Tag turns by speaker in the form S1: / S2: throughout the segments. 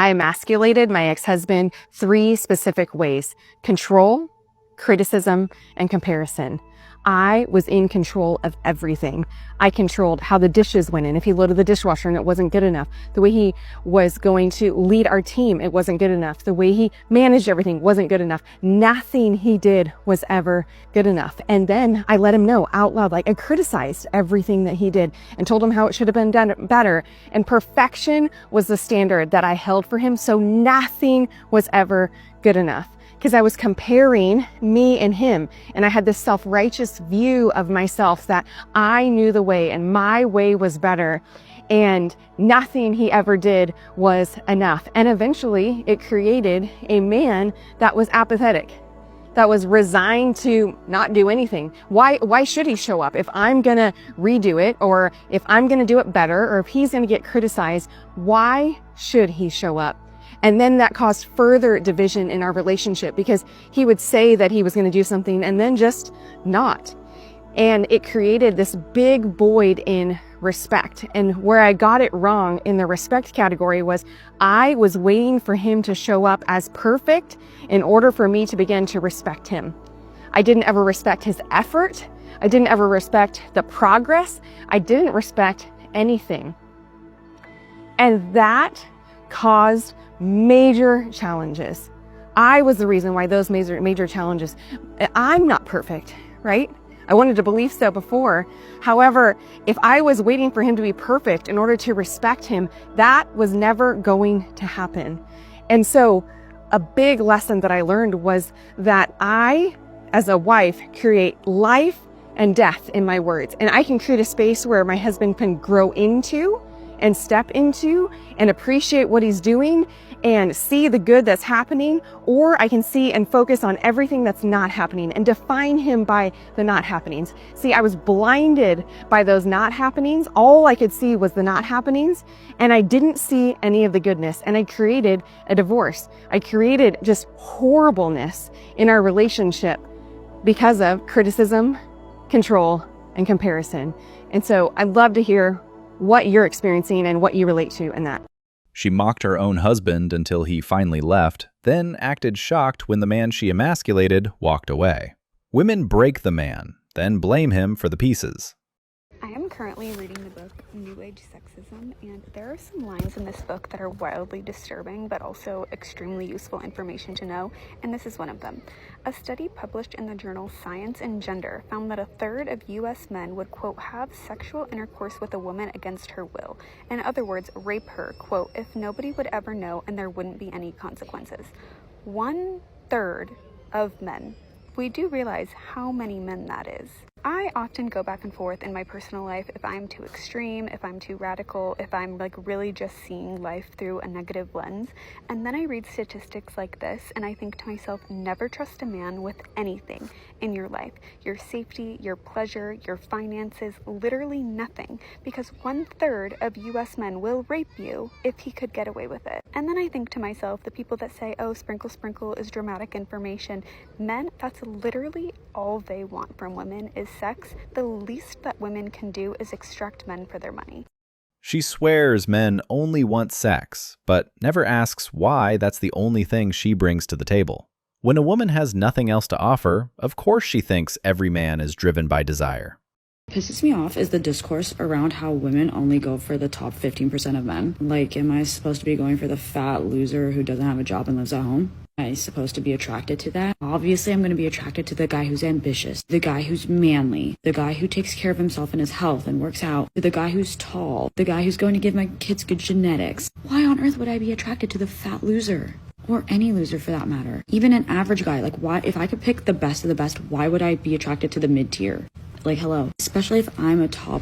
S1: I emasculated my ex-husband 3 specific ways: control, criticism, and comparison. I was in control of everything. I controlled how the dishes went in. If he loaded the dishwasher and it wasn't good enough, the way he was going to lead our team, it wasn't good enough. The way he managed everything wasn't good enough. Nothing he did was ever good enough. And then I let him know out loud, like I criticized everything that he did and told him how it should have been done better. And perfection was the standard that I held for him. So nothing was ever good enough, because I was comparing me and him. And I had this self-righteous view of myself that I knew the way and my way was better. And nothing he ever did was enough. And eventually it created a man that was apathetic, that was resigned to not do anything. Why should he show up? If I'm gonna redo it, or if I'm gonna do it better, or if he's gonna get criticized, why should he show up? And then that caused further division in our relationship, because he would say that he was going to do something and then just not. And it created this big void in respect. And where I got it wrong in the respect category was I was waiting for him to show up as perfect in order for me to begin to respect him. I didn't ever respect his effort. I didn't ever respect the progress. I didn't respect anything. And that caused major challenges. I was the reason why those major challenges. I'm not perfect, right? I wanted to believe so before. However, if I was waiting for him to be perfect in order to respect him, that was never going to happen. And so a big lesson that I learned was that I, as a wife, create life and death in my words. And I can create a space where my husband can grow into and step into and appreciate what he's doing and see the good that's happening, or I can see and focus on everything that's not happening and define him by the not happenings. See, I was blinded by those not happenings. All I could see was the not happenings, and I didn't see any of the goodness. And I created a divorce. I created just horribleness in our relationship because of criticism, control, and comparison. And so I'd love to hear what you're experiencing and what you relate to in that.
S2: She mocked her own husband until he finally left, then acted shocked when the man she emasculated walked away. Women break the man, then blame him for the pieces.
S3: I am currently reading the book New Age Sexism, and there are some lines in this book that are wildly disturbing, but also extremely useful information to know, and this is one of them. A study published in the journal Science and Gender found that 1/3 of U.S. men would, quote, have sexual intercourse with a woman against her will. In other words, rape her, quote, if nobody would ever know and there wouldn't be any consequences. 1/3 of men. We do realize how many men that is. I often go back and forth in my personal life if I'm too extreme, if I'm too radical, if I'm like really just seeing life through a negative lens. And then I read statistics like this and I think to myself, never trust a man with anything in your life. Your safety, your pleasure, your finances, literally nothing. Because 1/3 of US men will rape you if he could get away with it. And then I think to myself, the people that say, oh, sprinkle, sprinkle is dramatic information. Men, that's literally all they want from women is sex. The least that women can do is extract men for their money.
S2: She swears men only want sex, but never asks why that's the only thing she brings to the table. When a woman has nothing else to offer, of course she thinks every man is driven by desire.
S4: What pisses me off is the discourse around how women only go for the top 15% of men. Like, am I supposed to be going for the fat loser who doesn't have a job and lives at home? Am I supposed to be attracted to that? Obviously, I'm going to be attracted to the guy who's ambitious, the guy who's manly, the guy who takes care of himself and his health and works out, the guy who's tall, the guy who's going to give my kids good genetics. Why on earth would I be attracted to the fat loser? Or any loser for that matter. Even an average guy. Like, why, if I could pick the best of the best, why would I be attracted to the mid-tier? Like, hello. Especially if I'm a top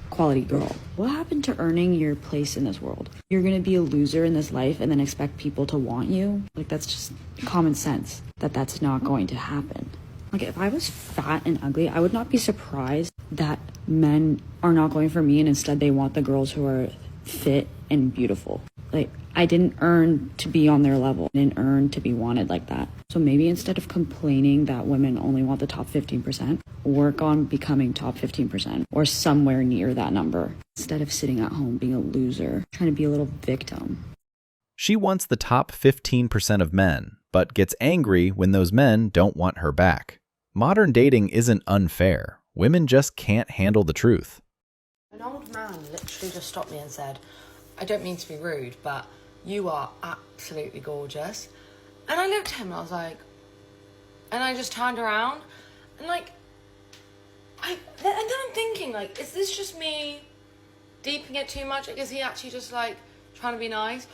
S4: quality girl. What happened to earning your place in this world? You're gonna be a loser in this life and then expect people to want you? Like, that's just common sense that that's not going to happen. Like, if I was fat and ugly, I would not be surprised that men are not going for me and instead they want the girls who are fit and beautiful. Like, I didn't earn to be on their level. I didn't earn to be wanted like that. So maybe instead of complaining that women only want the top 15%, work on becoming top 15% or somewhere near that number. Instead of sitting at home being a loser, trying to be a little victim.
S2: She wants the top 15% of men, but gets angry when those men don't want her back. Modern dating isn't unfair. Women just can't handle the truth.
S5: An old man literally just stopped me and said, I don't mean to be rude, but you are absolutely gorgeous. And I looked at him and I was like, and I just turned around and like, and then I'm thinking like, is this just me deeping it too much? Like, is he actually just like trying to be nice?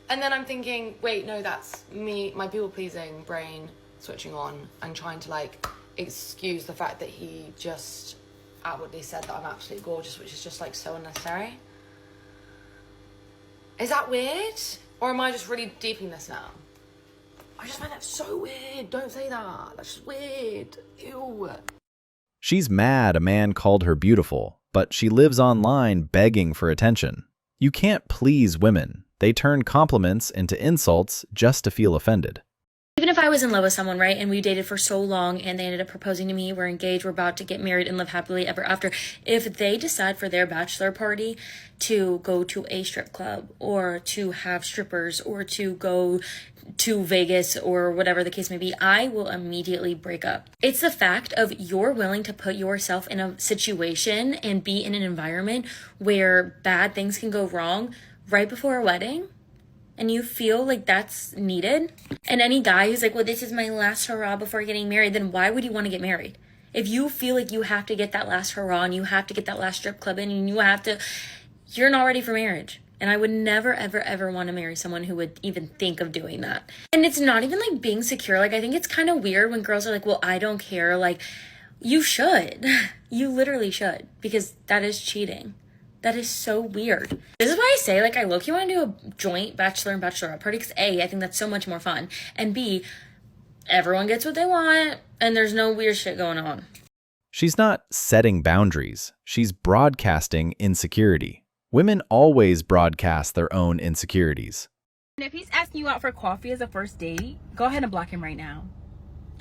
S5: And then I'm thinking, wait, no, that's me, my people-pleasing brain switching on and trying to like excuse the fact that he just outwardly said that I'm absolutely gorgeous, which is just like so unnecessary. Is that weird? Or am I just really deeping this now? I just find that so weird. Don't say that. That's just weird. Ew.
S2: She's mad a man called her beautiful, but she lives online begging for attention. You can't please women. They turn compliments into insults just to feel offended.
S6: Even if I was in love with someone, right, and we dated for so long and they ended up proposing to me, we're engaged, we're about to get married and live happily ever after, if they decide for their bachelor party to go to a strip club or to have strippers or to go to Vegas or whatever the case may be, I will immediately break up. It's the fact of you're willing to put yourself in a situation and be in an environment where bad things can go wrong right before a wedding. And you feel like that's needed. And any guy who's like, well, this is my last hurrah before getting married, then why would you want to get married? If you feel like you have to get that last hurrah and you have to get that last strip club in and you have to, you're not ready for marriage. And I would never, ever, ever want to marry someone who would even think of doing that. And it's not even like being secure. Like, I think it's kind of weird when girls are like, well, I don't care. Like, you should. You literally should. Because that is cheating. That is so weird. This is why I say, like, I low-key want to do a joint bachelor and bachelorette party because A, I think that's so much more fun. And B, everyone gets what they want and there's no weird shit going on.
S2: She's not setting boundaries. She's broadcasting insecurity. Women always broadcast their own insecurities.
S7: And if he's asking you out for coffee as a first date, go ahead and block him right now.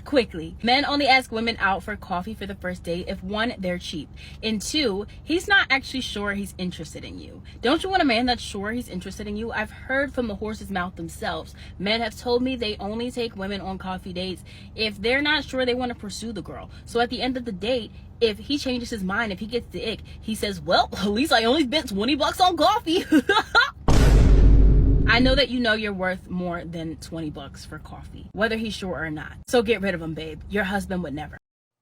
S7: Quickly. Men only ask women out for coffee for the first date if one, they're cheap, and two, he's not actually sure he's interested in you. Don't you want a man that's sure he's interested in you? I've heard from the horse's mouth themselves. Men have told me they only take women on coffee dates if they're not sure they want to pursue the girl. So at the end of the date, if he changes his mind, if he gets the ick, he says, well, at least I only spent $20 on coffee. I know that you know you're worth more than $20 for coffee, whether he's sure or not. So get rid of him, babe. Your husband would never.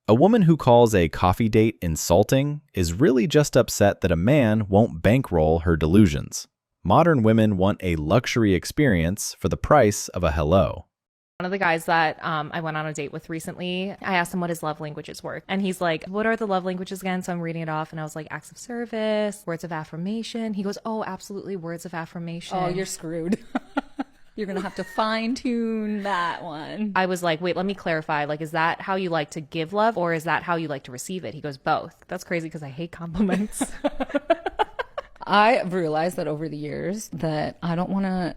S2: A woman who calls a coffee date insulting is really just upset that a man won't bankroll her delusions. Modern women want a luxury experience for the price of a hello.
S1: One of the guys that I went on a date with recently, I asked him what his love languages were. And he's like, what are the love languages again? So I'm reading it off and I was like, acts of service, words of affirmation. He goes, oh, absolutely, words of affirmation.
S8: Oh, you're screwed. You're going to have to fine tune that one.
S1: I was like, wait, let me clarify. Like, is that how you like to give love or is that how you like to receive it? He goes, both. That's crazy because I hate compliments.
S8: I've realized that over the years that I don't want to,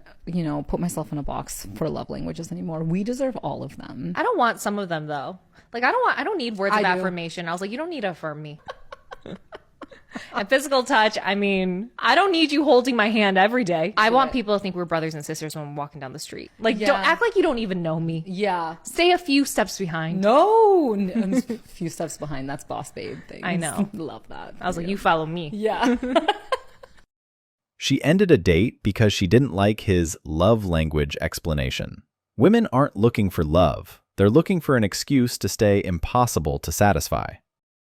S8: put myself in a box for love languages anymore. We deserve all of them.
S1: I don't want some of them though. Like, I don't need words of affirmation. I was like, you don't need to affirm me. And physical touch, I mean, I don't need you holding my hand every day. I want people to think we're brothers and sisters when we're walking down the street. Like, don't act like you don't even know me.
S8: Yeah.
S1: Stay a few steps behind.
S8: No. A few steps behind. That's boss babe things.
S1: I know.
S8: Love that.
S1: I was like, you follow me.
S8: Yeah.
S2: She ended a date because she didn't like his love language explanation. Women aren't looking for love. They're looking for an excuse to stay impossible to satisfy.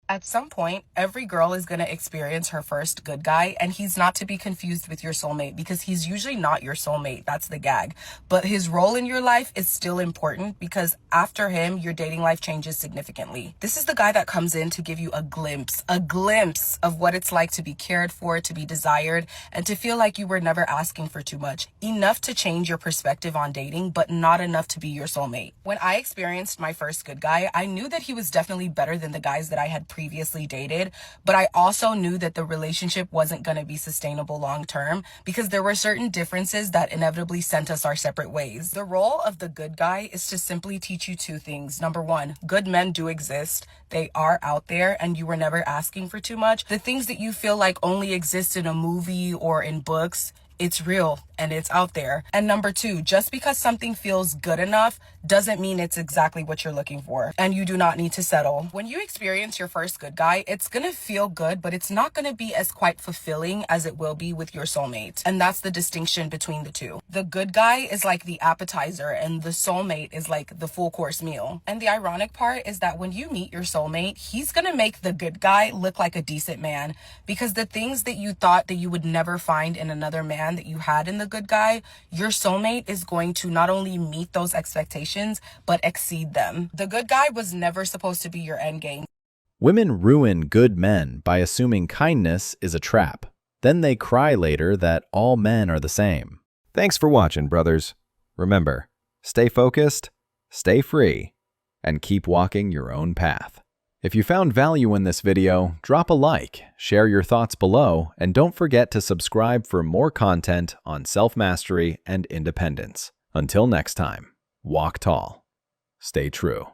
S9: At some point, every girl is going to experience her first good guy, and he's not to be confused with your soulmate because he's usually not your soulmate. That's the gag. But his role in your life is still important because after him, your dating life changes significantly. This is the guy that comes in to give you a glimpse of what it's like to be cared for, to be desired, and to feel like you were never asking for too much. Enough to change your perspective on dating, but not enough to be your soulmate. When I experienced my first good guy, I knew that he was definitely better than the guys that I had previously dated, but I also knew that the relationship wasn't going to be sustainable long term because there were certain differences that inevitably sent us our separate ways. The role of the good guy is to simply teach you two things. Number one, good men do exist. They are out there and you were never asking for too much. The things that you feel like only exist in a movie or in books, it's real. and it's out there. And number two, just because something feels good enough doesn't mean it's exactly what you're looking for, and you do not need to settle. When you experience your first good guy, it's gonna feel good, but it's not gonna be as quite fulfilling as it will be with your soulmate. And that's the distinction between the two. The good guy is like the appetizer, and the soulmate is like the full course meal. And the ironic part is that when you meet your soulmate, he's gonna make the good guy look like a decent man, because the things that you thought that you would never find in another man that you had in the good guy, your soulmate is going to not only meet those expectations, but exceed them. The good guy was never supposed to be your end game.
S2: Women ruin good men by assuming kindness is a trap. Then they cry later that all men are the same. Thanks for watching, brothers. Remember, stay focused, stay free, and keep walking your own path. If you found value in this video, drop a like, share your thoughts below, and don't forget to subscribe for more content on self-mastery and independence. Until next time, walk tall, stay true.